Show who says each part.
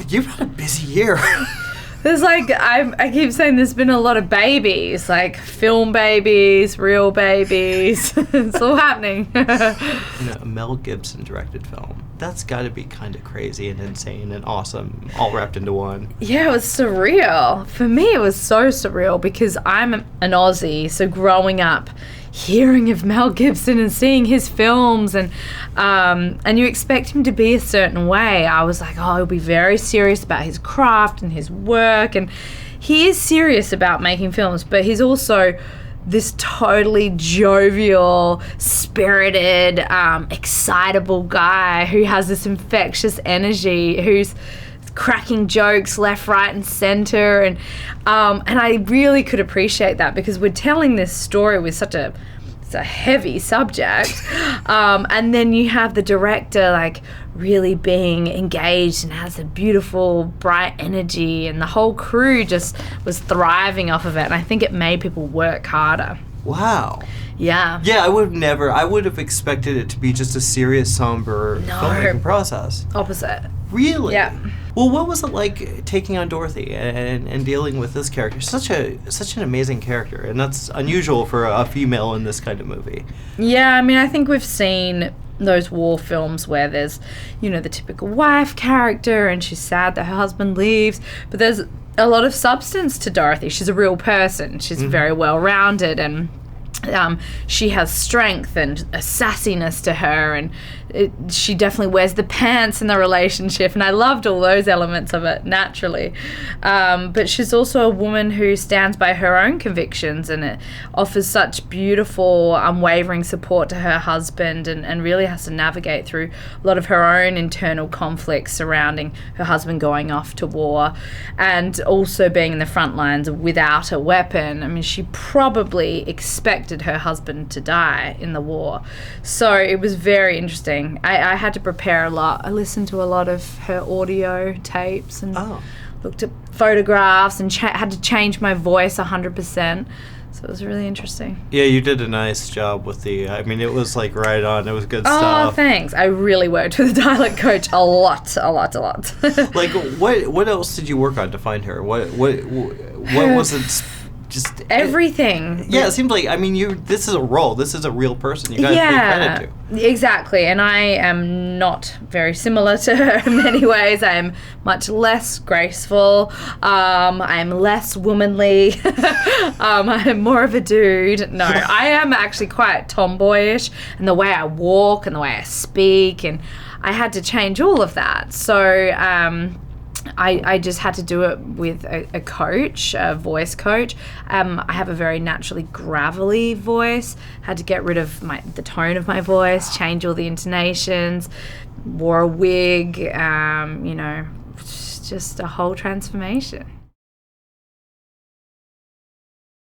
Speaker 1: You've had a busy year.
Speaker 2: There's like, I keep saying there's been a lot of babies, like film babies, real babies. It's all happening.
Speaker 1: A Mel Gibson directed film. That's got to be kind of crazy and insane and awesome, all wrapped into one.
Speaker 2: Yeah, it was surreal. For me, it was so surreal because I'm an Aussie, so growing up, hearing of Mel Gibson and seeing his films and you expect him to be a certain way. I was like, oh, he'll be very serious about his craft and his work, and he is serious about making films, but he's also this totally jovial, spirited, excitable guy who has this infectious energy, who's cracking jokes left, right, and center, and I really could appreciate that because we're telling this story with it's a heavy subject, and then you have the director like really being engaged and has a beautiful, bright energy, and the whole crew just was thriving off of it, and I think it made people work harder.
Speaker 1: Wow.
Speaker 2: Yeah.
Speaker 1: Yeah, I would have expected it to be just a serious, somber filmmaking process.
Speaker 2: Opposite.
Speaker 1: Really?
Speaker 2: Yeah.
Speaker 1: Well, what was it like taking on Dorothy and dealing with this character? Such an amazing character, and that's unusual for a female in this kind of movie.
Speaker 2: Yeah, I mean, I think we've seen those war films where there's, the typical wife character and she's sad that her husband leaves, but there's a lot of substance to Dorothy. She's a real person. She's very well-rounded, and she has strength and a sassiness to her, and she definitely wears the pants in the relationship, and I loved all those elements of it naturally, but she's also a woman who stands by her own convictions, and it offers such beautiful, unwavering support to her husband, and really has to navigate through a lot of her own internal conflicts surrounding her husband going off to war and also being in the front lines without a weapon. I mean, she probably expected her husband to die in the war, so it was very interesting. I had to prepare a lot. I listened to a lot of her audio tapes and looked at photographs and had to change my voice 100%. So it was really interesting.
Speaker 1: Yeah, you did a nice job with it was like right on. It was good stuff.
Speaker 2: Oh, thanks. I really worked with a dialect coach a lot.
Speaker 1: Like, what else did you work on to find her? What was it? Just
Speaker 2: everything.
Speaker 1: Yeah, it seems like, this is a role. This is a real person. You got to pay credit to.
Speaker 2: Exactly. And I am not very similar to her in many ways. I am much less graceful. I am less womanly. I am more of a dude. No, I am actually quite tomboyish in the way I walk and the way I speak, and I had to change all of that. So I just had to do it with a coach, a voice coach. I have a very naturally gravelly voice. Had to get rid of the tone of my voice, change all the intonations, wore a wig, just a whole transformation.